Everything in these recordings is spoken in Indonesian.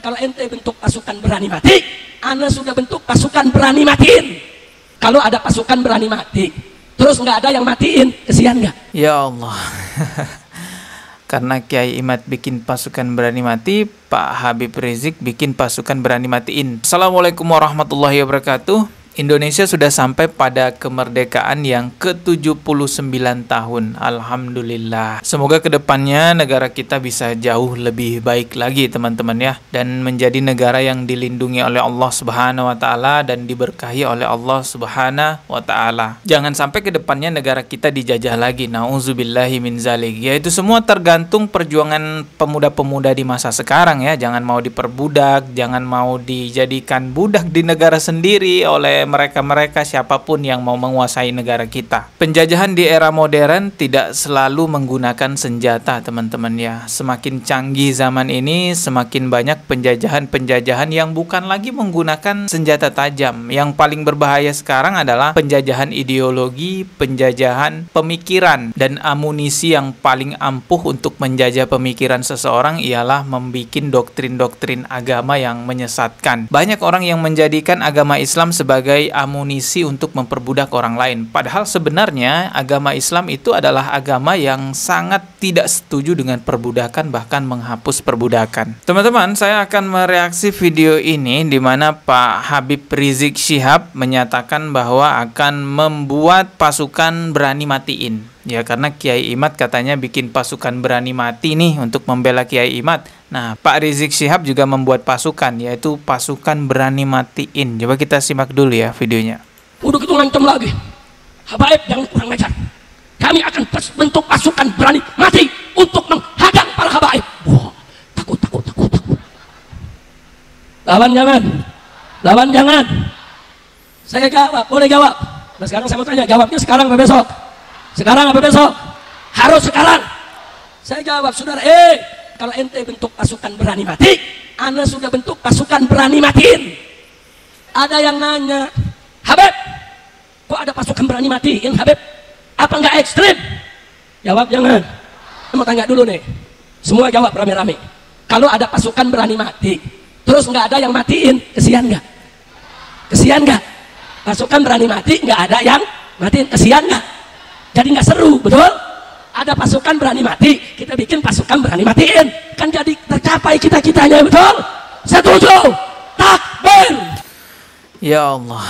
Kalau ente bentuk pasukan berani mati, ana sudah bentuk pasukan berani matiin. Kalau ada pasukan berani mati, terus nggak ada yang matiin, kesian nggak? Ya Allah. Karena Kiai Imad bikin pasukan berani mati, Pak Habib Rizik bikin pasukan berani matiin. Assalamualaikum warahmatullahi wabarakatuh. Indonesia sudah sampai pada kemerdekaan yang ke-79 tahun. Alhamdulillah. Semoga kedepannya negara kita bisa jauh lebih baik lagi teman-teman ya. Dan menjadi negara yang dilindungi oleh Allah Subhanahu wa Ta'ala dan diberkahi oleh Allah Subhanahu wa Ta'ala. Jangan sampai kedepannya negara kita dijajah lagi. Nauzubillahi min zalik. Ya, itu semua tergantung perjuangan pemuda-pemuda di masa sekarang ya. Jangan mau diperbudak, jangan mau dijadikan budak di negara sendiri oleh mereka-mereka siapapun yang mau menguasai negara kita. Penjajahan di era modern tidak selalu menggunakan senjata teman-teman ya. Semakin canggih zaman ini, semakin banyak penjajahan-penjajahan yang bukan lagi menggunakan senjata tajam. Yang paling berbahaya sekarang adalah penjajahan ideologi, penjajahan pemikiran, dan amunisi yang paling ampuh untuk menjajah pemikiran seseorang ialah membuat doktrin-doktrin agama yang menyesatkan. Banyak orang yang menjadikan agama Islam sebagai amunisi untuk memperbudak orang lain. Padahal sebenarnya agama Islam itu adalah agama yang sangat tidak setuju dengan perbudakan, bahkan menghapus perbudakan. Teman-teman, saya akan mereaksi video ini di mana Pak Habib Rizik Syihab menyatakan bahwa akan membuat pasukan berani matiin. Ya, karena Kiai Imad katanya bikin pasukan berani mati nih untuk membela Kiai Imad. Nah, Pak Rizik Syihab juga membuat pasukan, yaitu pasukan berani matiin. Coba kita simak dulu ya videonya. Udah gitu ngancam lagi. Habaib jangan kurang ajar. Kami akan bentuk pasukan berani mati untuk menghadang para habaib. Wah, takut. Lawan jangan. Lawan jangan. Saya jawab, boleh jawab. Nah, sekarang saya mau tanya, jawabnya sekarang apa besok? Sekarang apa besok? Harus sekarang. Saya jawab, saudara, kalau ente bentuk pasukan berani mati, ana sudah bentuk pasukan berani matiin. Ada yang nanya, Habib, kok ada pasukan berani matiin, Habib? Apa nggak ekstrim? Jawab jangan. Saya mau tanya dulu nih, semua jawab rame-rame. Kalau ada pasukan berani mati, terus nggak ada yang matiin, kesian nggak? Kesian nggak? Pasukan berani mati, nggak ada yang matiin, kesian nggak? Jadi nggak seru, betul? Ada pasukan berani mati, kita bikin pasukan berani matiin, kan jadi tercapai cita-citanya, betul? Setuju? Takbir! Ya Allah.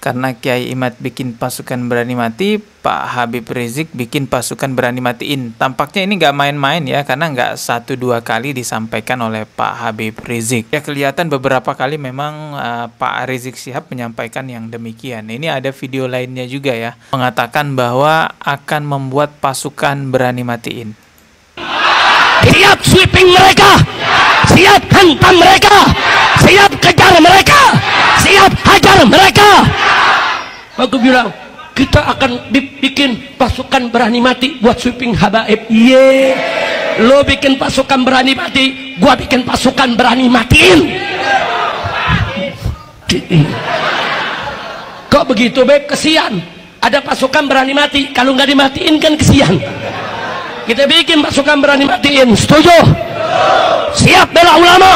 Karena Kiai Imad bikin pasukan berani mati, Pak Habib Rizik bikin pasukan berani matiin. Tampaknya ini nggak main-main ya, karena nggak 1-2 kali disampaikan oleh Pak Habib Rizik. Ya, kelihatan beberapa kali memang Pak Rizik Syihab menyampaikan yang demikian. Ini ada video lainnya juga ya, mengatakan bahwa akan membuat pasukan berani matiin. Siap sweeping mereka, siap hantam mereka, siap kejar mereka, siap hajar mereka. Aku bilang, kita akan bikin pasukan berani mati buat sweeping habaib. Ye, lo bikin pasukan berani mati, gua bikin pasukan berani matiin. Kok begitu, Beb? Kesian. Ada pasukan berani mati, kalau nggak dimatiin kan kesian. Kita bikin pasukan berani matiin. Setuju? Siap bela ulama.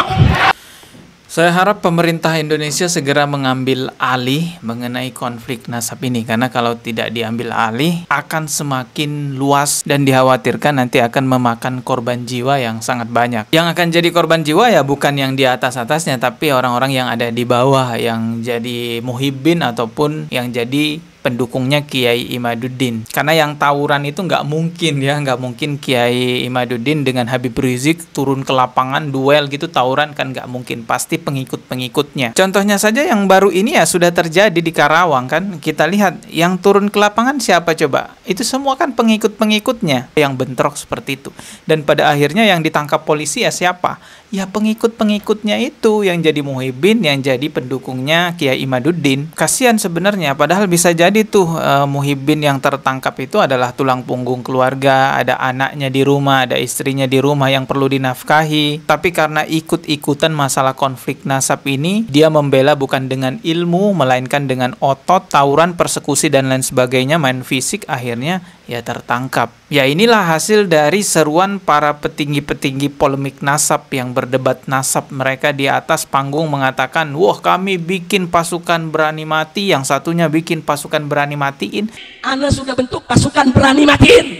Saya harap pemerintah Indonesia segera mengambil alih mengenai konflik nasab ini, karena kalau tidak diambil alih akan semakin luas dan dikhawatirkan nanti akan memakan korban jiwa yang sangat banyak. Yang akan jadi korban jiwa ya bukan yang di atas-atasnya, tapi orang-orang yang ada di bawah, yang jadi muhibbin ataupun yang jadi pendukungnya Kiai Imaduddin. Karena yang tawuran itu nggak mungkin ya, nggak mungkin Kiai Imaduddin dengan Habib Rizik turun ke lapangan duel gitu, tawuran kan nggak mungkin, pasti pengikut-pengikutnya. Contohnya saja yang baru ini ya sudah terjadi di Karawang kan, kita lihat yang turun ke lapangan siapa coba? Itu semua kan pengikut-pengikutnya yang bentrok seperti itu. Dan pada akhirnya yang ditangkap polisi ya siapa? Ya pengikut-pengikutnya itu yang jadi muhibbin, yang jadi pendukungnya Kiai Imaduddin. Kasihan sebenarnya, padahal bisa jadi tuh muhibbin yang tertangkap itu adalah tulang punggung keluarga, ada anaknya di rumah, ada istrinya di rumah yang perlu dinafkahi. Tapi karena ikut-ikutan masalah konflik nasab ini, dia membela bukan dengan ilmu, melainkan dengan otot, tawuran, persekusi dan lain sebagainya, main fisik, akhirnya ya tertangkap. Ya inilah hasil dari seruan para petinggi-petinggi polemik nasab yang berdebat nasab. Mereka di atas panggung mengatakan, wah kami bikin pasukan berani mati, yang satunya bikin pasukan berani matiin. Anda sudah bentuk pasukan berani matiin.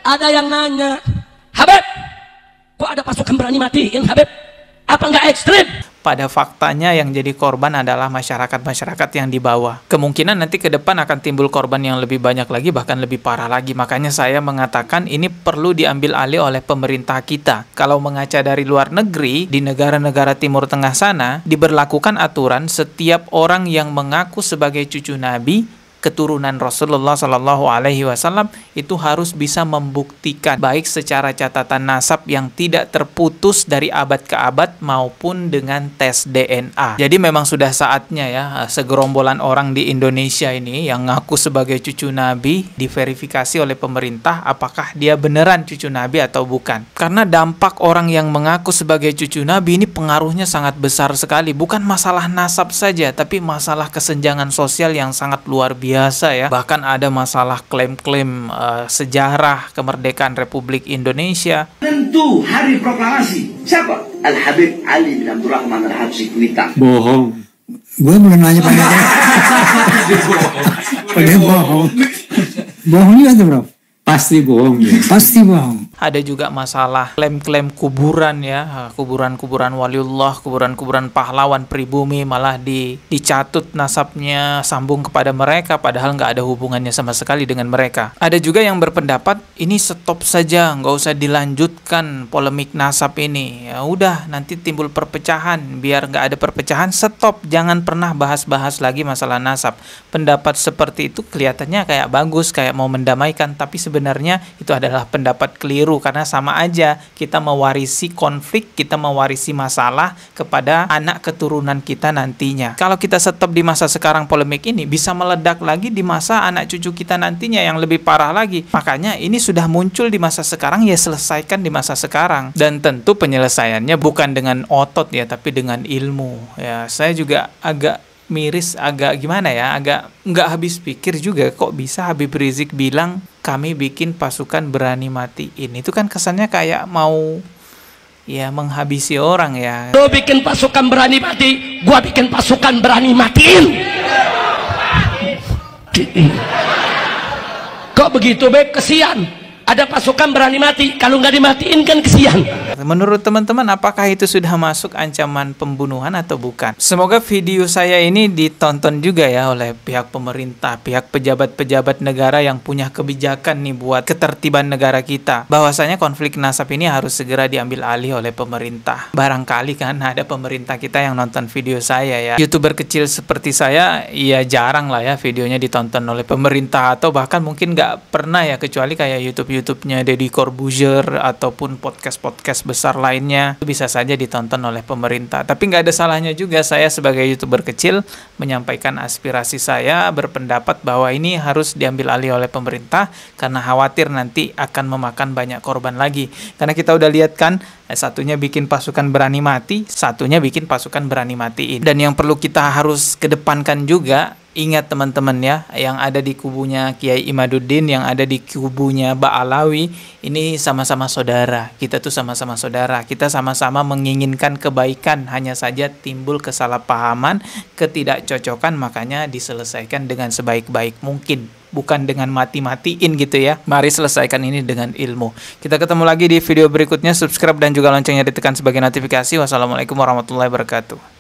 Ada yang nanya, Habib, kok ada pasukan berani matiin Habib? Apa nggak ekstrim? Pada faktanya yang jadi korban adalah masyarakat-masyarakat yang di bawah. Kemungkinan nanti ke depan akan timbul korban yang lebih banyak lagi, bahkan lebih parah lagi. Makanya saya mengatakan ini perlu diambil alih oleh pemerintah kita. Kalau mengaca dari luar negeri, di negara-negara Timur Tengah sana, diberlakukan aturan setiap orang yang mengaku sebagai cucu Nabi, keturunan Rasulullah Shallallahu Alaihi Wasallam, itu harus bisa membuktikan baik secara catatan nasab yang tidak terputus dari abad ke abad maupun dengan tes DNA. Jadi memang sudah saatnya ya segerombolan orang di Indonesia ini yang ngaku sebagai cucu Nabi diverifikasi oleh pemerintah apakah dia beneran cucu Nabi atau bukan. Karena dampak orang yang mengaku sebagai cucu Nabi ini pengaruhnya sangat besar sekali. Bukan masalah nasab saja, tapi masalah kesenjangan sosial yang sangat luar biasa ya. Bahkan ada masalah klaim-klaim sejarah kemerdekaan Republik Indonesia. Tentu hari proklamasi. Siapa? Al-Habib Ali bin Abdurrahman Al-Habsyi Kuita. Bohong. Gue belum nanya pada dia bohong. Bohong juga tuh bro. Pasti bohong ya. Pasti bohong. Ada juga masalah klaim-klaim kuburan ya, kuburan-kuburan waliullah, kuburan-kuburan pahlawan pribumi malah dicatut nasabnya sambung kepada mereka padahal nggak ada hubungannya sama sekali dengan mereka. Ada juga yang berpendapat ini stop saja, nggak usah dilanjutkan polemik nasab ini. Ya udah nanti timbul perpecahan, biar nggak ada perpecahan stop, jangan pernah bahas-bahas lagi masalah nasab. Pendapat seperti itu kelihatannya kayak bagus, kayak mau mendamaikan, tapi sebenarnya itu adalah pendapat keliru. Karena sama aja kita mewarisi konflik, kita mewarisi masalah kepada anak keturunan kita nantinya. Kalau kita stop di masa sekarang polemik ini, bisa meledak lagi di masa anak cucu kita nantinya yang lebih parah lagi. Makanya ini sudah muncul di masa sekarang, ya selesaikan di masa sekarang. Dan tentu penyelesaiannya bukan dengan otot ya, tapi dengan ilmu. Ya, saya juga agak miris, agak gimana ya, agak nggak habis pikir juga kok bisa Habib Rizik bilang kami bikin pasukan berani matiin. Itu kan kesannya kayak mau ya menghabisi orang ya. Lo bikin pasukan berani mati, gua bikin pasukan berani matiin. Kok begitu Beb? Kesian. Ada pasukan berani mati, kalau nggak dimatiin kan kesian. Menurut teman-teman, apakah itu sudah masuk ancaman pembunuhan atau bukan? Semoga video saya ini ditonton juga ya oleh pihak pemerintah, pihak pejabat-pejabat negara yang punya kebijakan nih buat ketertiban negara kita. Bahwasanya konflik nasab ini harus segera diambil alih oleh pemerintah. Barangkali kan ada pemerintah kita yang nonton video saya ya. YouTuber kecil seperti saya, ya jarang lah ya videonya ditonton oleh pemerintah, atau bahkan mungkin nggak pernah ya, kecuali kayak YouTube-nya Deddy Corbuzier ataupun podcast-podcast besar lainnya, itu bisa saja ditonton oleh pemerintah. Tapi nggak ada salahnya juga saya sebagai YouTuber kecil menyampaikan aspirasi saya, berpendapat bahwa ini harus diambil alih oleh pemerintah karena khawatir nanti akan memakan banyak korban lagi. Karena kita udah lihat kan, satunya bikin pasukan berani mati, satunya bikin pasukan berani matiin. Dan yang perlu kita harus kedepankan juga, ingat teman-teman ya, yang ada di kubunya Kiai Imaduddin, yang ada di kubunya Ba'alawi, ini sama-sama saudara. Kita tuh sama-sama saudara. Kita sama-sama menginginkan kebaikan, hanya saja timbul kesalahpahaman, ketidakcocokan, makanya diselesaikan dengan sebaik-baik mungkin. Bukan dengan mati-matiin gitu ya. Mari selesaikan ini dengan ilmu. Kita ketemu lagi di video berikutnya. Subscribe dan juga loncengnya ditekan sebagai notifikasi. Wassalamualaikum warahmatullahi wabarakatuh.